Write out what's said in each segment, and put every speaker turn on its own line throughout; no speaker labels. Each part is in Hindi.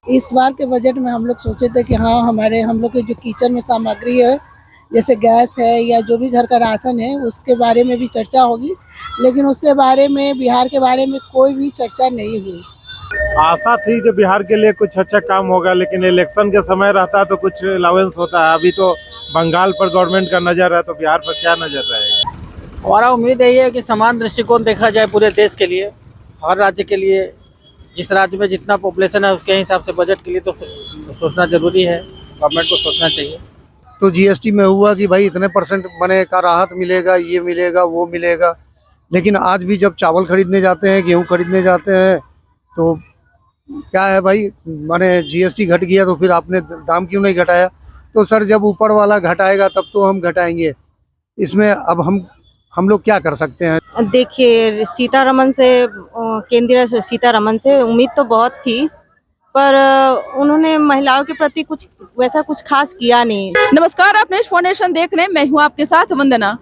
इस बार के बजट में हम लोग सोचे थे कि हाँ हम लोग के जो किचन में सामग्री है, जैसे गैस है या जो भी घर का राशन है, उसके बारे में भी चर्चा होगी, लेकिन उसके बारे में बिहार के बारे में कोई भी चर्चा नहीं हुई।
आशा थी कि बिहार के लिए कुछ अच्छा काम होगा, लेकिन इलेक्शन के समय रहता तो कुछ अलाउंस होता है। अभी तो बंगाल पर गवर्नमेंट का नज़र है, तो बिहार पर क्या नज़र रहेगा।
हमारा उम्मीद यही है कि समान दृष्टिकोण देखा जाए पूरे देश के लिए, हर राज्य के लिए। जिस राज्य में जितना पॉपुलेशन है उसके हिसाब से बजट के लिए तो सोचना जरूरी है, गवर्नमेंट को सोचना चाहिए।
तो जीएसटी में हुआ कि भाई इतने परसेंट बने का राहत मिलेगा, ये मिलेगा, वो मिलेगा। लेकिन आज भी जब चावल खरीदने जाते हैं, गेहूं खरीदने जाते हैं, तो क्या है भाई, माने जीएसटी घट गया तो फिर आपने दाम क्यों नहीं घटाया? तो सर जब ऊपर वाला घटाएगा तब तो हम घटाएंगे। इसमें अब हम लोग क्या कर सकते हैं?
देखिए, सीतारमन से केंद्रीय सीतारमन से उम्मीद तो बहुत थी, पर उन्होंने महिलाओं के प्रति कुछ खास किया नहीं।
नमस्कार, आप नेश फाउंडेशन देख रहे हैं, मैं हूं आपके साथ वंदना।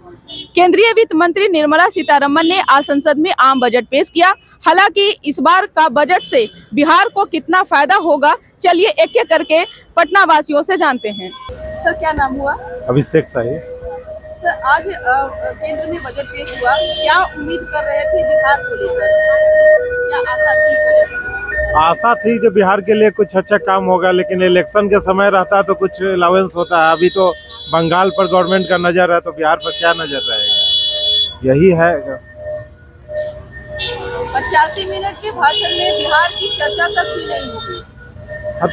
केंद्रीय वित्त मंत्री निर्मला सीतारमन ने आज संसद में आम बजट पेश किया। हालांकि इस बार का बजट से बिहार को कितना फायदा होगा, चलिए एक एक करके पटना वासियों से जानते हैं। सर, क्या नाम हुआ?
अभिषेक शाही।
सर, आज केंद्र में बजट पेश हुआ, क्या उम्मीद कर रहे थे बिहार को लेकर? क्या आशा थी बजट में?
आशा थी कि बिहार के लिए कुछ अच्छा काम होगा, लेकिन इलेक्शन के समय रहता तो कुछ अलाउंस होता है। अभी तो बंगाल पर गवर्नमेंट का नज़र है, तो बिहार पर क्या नज़र रहेगा। यही है।
85 मिनट के भाषण में बिहार की चर्चा तक ही नहीं होगी।
अब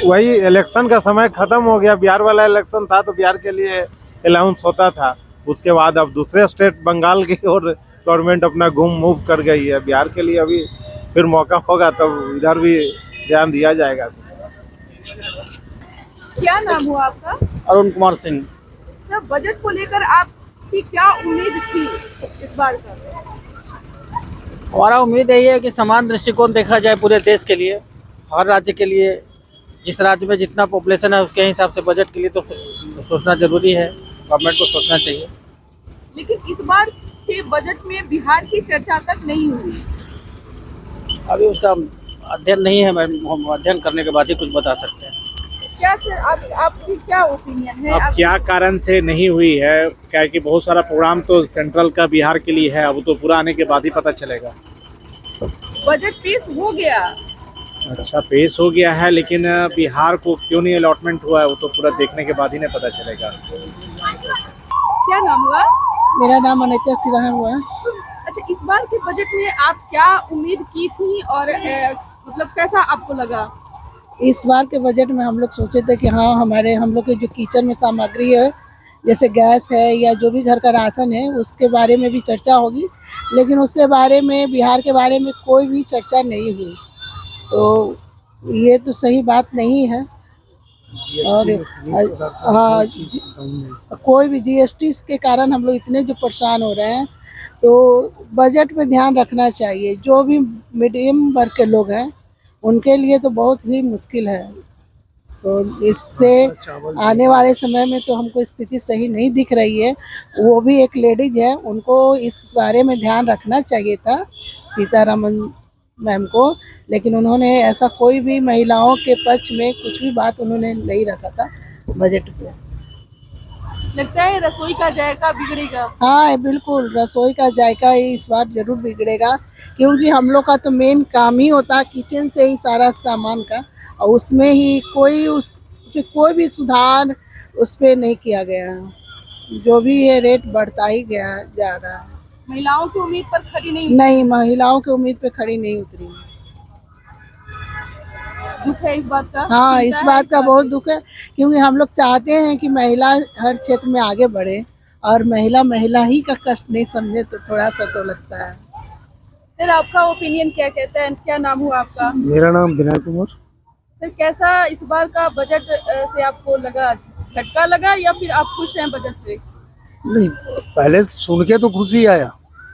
वही इलेक्शन का समय खत्म हो गया, बिहार वाला इलेक्शन था तो बिहार के लिए अलाउंस होता था। उसके बाद अब दूसरे स्टेट बंगाल की ओर गवर्नमेंट अपना मूव कर गई है। बिहार के लिए अभी फिर मौका होगा तब इधर भी ध्यान दिया जाएगा।
क्या नाम हुआ आपका?
अरुण कुमार सिंह।
सर, बजट को लेकर आपकी क्या उम्मीद थी इस बार का?
हमारा उम्मीद यही है कि समान दृष्टिकोण देखा जाए पूरे देश के लिए, हर राज्य के लिए। जिस राज्य में जितना पॉपुलेशन है उसके हिसाब से बजट के लिए तो सोचना जरूरी है, गवर्नमेंट को सोचना चाहिए।
लेकिन इस बार के बजट में बिहार की चर्चा तक नहीं हुई।
अभी उसका अध्ययन नहीं है, हम अध्ययन करने के बाद ही कुछ बता सकते हैं।
क्या सर, आपकी क्या ओपिनियन है?
अब क्या कारण से नहीं हुई है? क्या कि बहुत सारा प्रोग्राम तो सेंट्रल का बिहार के लिए है, अब तो पूरा आने के बाद ही पता चलेगा।
बजट पेश हो गया।
अच्छा, पेश हो गया है, लेकिन बिहार को क्यों नहीं अलॉटमेंट हुआ है वो तो पूरा देखने के बाद ही नहीं पता चलेगा।
क्या नाम हुआ?
मेरा नाम अनिता सिन्हा हुआ।
अच्छा, इस बार के बजट में आप क्या उम्मीद की थी और मतलब कैसा आपको लगा?
इस बार के बजट में हम लोग सोचे थे कि हाँ हम लोग के जो किचन में सामग्री है, जैसे गैस है या जो भी घर का राशन है, उसके बारे में भी चर्चा होगी, लेकिन उसके बारे में बिहार के बारे में कोई भी चर्चा नहीं हुई। तो ये तो सही बात नहीं है। और हाँ, कोई भी जीएसटी के कारण हम लोग इतने जो परेशान हो रहे हैं, तो बजट पे ध्यान रखना चाहिए। जो भी मीडियम वर्ग के लोग हैं उनके लिए तो बहुत ही मुश्किल है। तो इससे आने वाले समय में तो हमको स्थिति सही नहीं दिख रही है। वो भी एक लेडीज है, उनको इस बारे में ध्यान रखना चाहिए था, सीतारमन मैम को, लेकिन उन्होंने ऐसा कोई भी महिलाओं के पक्ष में कुछ भी बात उन्होंने नहीं रखा था बजट पे।
लगता है रसोई का जायका बिगड़ेगा।
हाँ बिल्कुल, रसोई का जायका इस बार जरूर बिगड़ेगा, क्योंकि हम लोग का तो मेन काम ही होता है किचन से ही सारा सामान का, और उसमें ही उसमें कोई भी सुधार उस पर नहीं किया गया। जो भी है रेट बढ़ता ही गया जा रहा है।
महिलाओं की उम्मीद पर खरी
नहीं, महिलाओं की उम्मीद पे खड़ी नहीं उतरी।
दुख है इस बात का।
हाँ, इस बात का बहुत दुख है, क्योंकि हम लोग चाहते हैं कि महिला हर क्षेत्र में आगे बढ़े, और महिला ही का कष्ट नहीं समझे तो थोड़ा सा तो लगता है।
सर, आपका ओपिनियन क्या कहता है? क्या नाम हुआ आपका?
मेरा नाम विनय कुमार।
सर, कैसा इस बार का बजट से आपको लगा? झटका लगा या फिर आप खुश हैं बजट से?
नहीं, पहले सुन के तो खुशी आया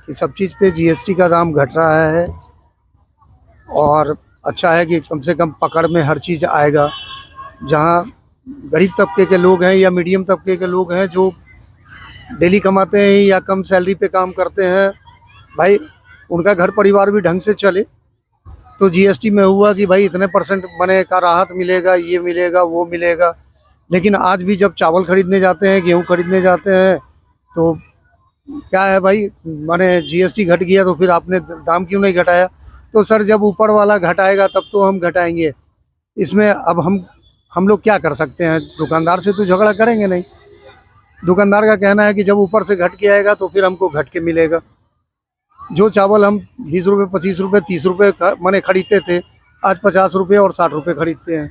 कि सब चीज़ पे जीएसटी का दाम घट रहा है, और अच्छा है कि कम से कम पकड़ में हर चीज़ आएगा। जहाँ गरीब तबके के लोग हैं या मीडियम तबके के लोग हैं जो डेली कमाते हैं या कम सैलरी पे काम करते हैं, भाई उनका घर परिवार भी ढंग से चले तो जीएसटी में हुआ कि भाई इतने % बने का राहत मिलेगा, ये मिलेगा, वो मिलेगा। लेकिन आज भी जब चावल खरीदने जाते हैं, गेहूं खरीदने जाते हैं, तो क्या है भाई, माने जीएसटी घट गया तो फिर आपने दाम क्यों नहीं घटाया? तो सर जब ऊपर वाला घटाएगा तब तो हम घटाएंगे। इसमें अब हम लोग क्या कर सकते हैं? दुकानदार से तो झगड़ा करेंगे नहीं। दुकानदार का कहना है कि जब ऊपर से घट के आएगा तो फिर हमको घट के मिलेगा। जो चावल हम 20 रुपये, 25 रुपये, 30 रुपये माने खरीदते थे, आज 50 रुपये और 60 रुपये खरीदते हैं।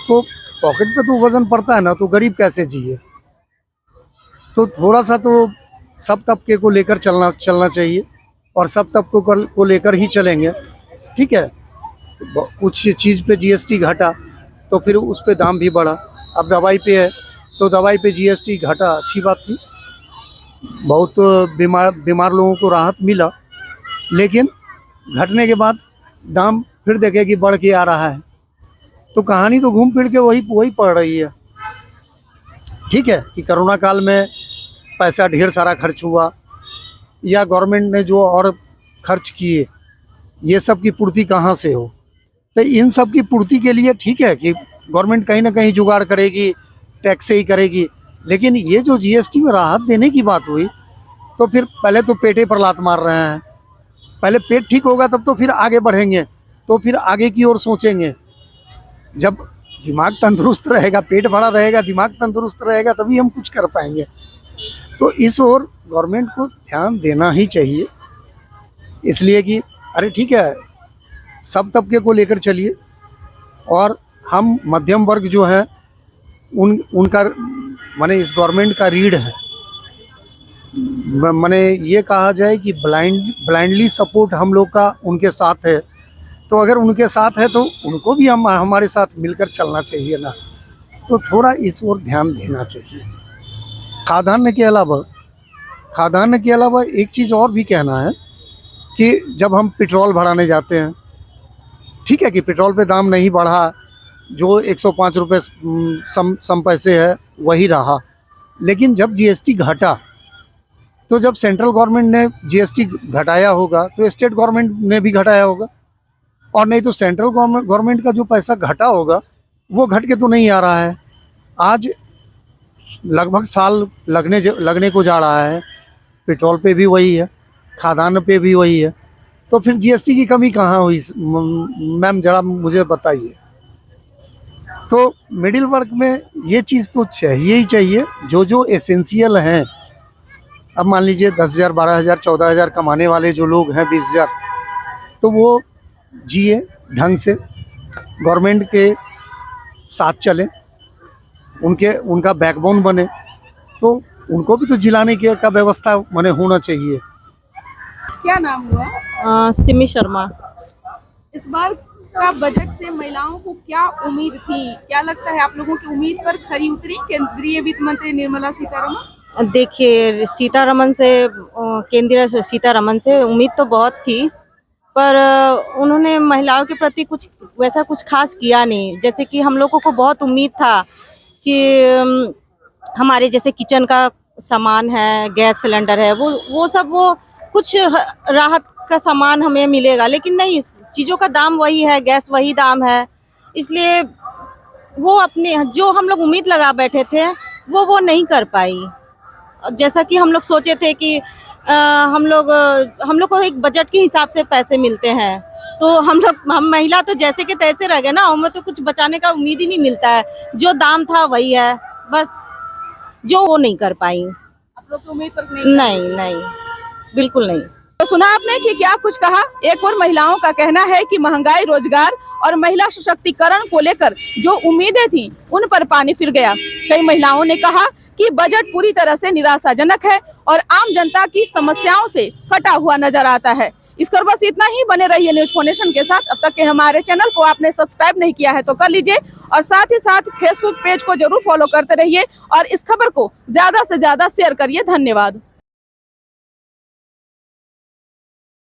तो पॉकेट पे तो वजन पड़ता है ना, तो गरीब कैसे जिए? तो थोड़ा सा तो सब तबके को लेकर चलना चाहिए, और सब तबकों को लेकर ही चलेंगे। ठीक है, कुछ चीज़ पे जीएसटी घटा तो फिर उस पे दाम भी बढ़ा। अब दवाई पे है तो दवाई पे जीएसटी घटा, अच्छी बात थी, बहुत बीमार लोगों को राहत मिला। लेकिन घटने के बाद दाम फिर देखे कि बढ़ के आ रहा है, तो कहानी तो घूम फिर के वही पड़ रही है। ठीक है कि कोरोना काल में पैसा ढेर सारा खर्च हुआ, या गवर्नमेंट ने जो और खर्च किए, ये सब की पूर्ति कहाँ से हो? तो इन सब की पूर्ति के लिए ठीक है कि गवर्नमेंट कहीं ना कहीं जुगाड़ करेगी, टैक्स से ही करेगी। लेकिन ये जो जीएसटी में राहत देने की बात हुई, तो फिर पहले तो पेटे पर लात मार रहे हैं। पहले पेट ठीक होगा तब तो फिर आगे बढ़ेंगे, तो फिर आगे की ओर सोचेंगे। जब दिमाग तंदुरुस्त रहेगा, पेट भरा रहेगा, दिमाग तंदुरुस्त रहेगा, तभी हम कुछ कर पाएंगे। तो इस ओर गवर्नमेंट को ध्यान देना ही चाहिए, इसलिए कि अरे ठीक है, सब तबके को लेकर चलिए, और हम मध्यम वर्ग जो है उनका माने इस गवर्नमेंट का रीढ़ है। माने ये कहा जाए कि ब्लाइंडली सपोर्ट हम लोग का उनके साथ है। तो अगर उनके साथ है तो उनको भी हमारे साथ मिलकर चलना चाहिए ना। तो थोड़ा इस ओर ध्यान देना चाहिए। खाद्यान्न के अलावा एक चीज़ और भी कहना है कि जब हम पेट्रोल भराने जाते हैं, ठीक है कि पेट्रोल पे दाम नहीं बढ़ा, जो 105 रुपये सम पैसे है वही रहा। लेकिन जब जीएसटी घटा, तो जब सेंट्रल गवर्नमेंट ने जीएसटी घटाया होगा तो स्टेट गवर्नमेंट ने भी घटाया होगा, और नहीं तो सेंट्रल गवर्नमेंट का जो पैसा घटा होगा वो घट के तो नहीं आ रहा है। आज लगभग साल लगने को जा रहा है, पेट्रोल पे भी वही है, खाद्यान्न पे भी वही है, तो फिर जीएसटी की कमी कहाँ हुई? मैम जरा मुझे बताइए। तो मिडिल वर्ग में ये चीज़ तो चाहिए ही चाहिए, जो एसेंशियल हैं। अब मान लीजिए 10,000, 12,000, 14,000 कमाने वाले जो लोग हैं, 20,000, तो वो जिए ढंग से, गवर्नमेंट के साथ चले, उनका बैकबोन बने, तो उनको भी तो जिलाने का व्यवस्था माने होना चाहिए।
क्या नाम हुआ?
सिमी शर्मा।
इस बार का बजट से महिलाओं को क्या उम्मीद थी? क्या लगता है आप लोगों की उम्मीद पर खरी उतरी केंद्रीय वित्त मंत्री निर्मला सीतारमण?
देखिए, केंद्रीय सीतारमण से उम्मीद तो बहुत थी, पर उन्होंने महिलाओं के प्रति कुछ खास किया नहीं। जैसे कि हम लोगों को बहुत उम्मीद था कि हमारे जैसे किचन का सामान है, गैस सिलेंडर है, वो कुछ राहत का सामान हमें मिलेगा, लेकिन नहीं, चीज़ों का दाम वही है, गैस वही दाम है। इसलिए वो अपने जो हम लोग उम्मीद लगा बैठे थे वो नहीं कर पाई। जैसा कि हम लोग सोचे थे कि हम लोग को एक बजट के हिसाब से पैसे मिलते हैं, तो हम महिला तो जैसे के तैसे रह गए ना, हमें तो कुछ बचाने का उम्मीद ही नहीं मिलता है। जो दाम था वही है, बस जो वो नहीं कर पाई।
आप लोग तो उम्मीद पर
नहीं, बिल्कुल नहीं।
तो सुना आपने कि क्या कुछ कहा। एक और महिलाओं का कहना है कि महंगाई, रोजगार और महिला सशक्तिकरण को लेकर जो उम्मीदें थी उन पर पानी फिर गया। कई महिलाओं ने कहा कि बजट पूरी तरह से निराशाजनक है और आम जनता की समस्याओं से कटा हुआ नजर आता है। इस पर बस इतना ही। बने रहिए न्यूज फाउंडेशन के साथ। अब तक के हमारे चैनल को आपने सब्सक्राइब नहीं किया है तो कर लीजिए, और साथ ही साथ फेसबुक पेज को जरूर फॉलो करते रहिए और इस खबर को ज्यादा से ज्यादा शेयर करिए। धन्यवाद।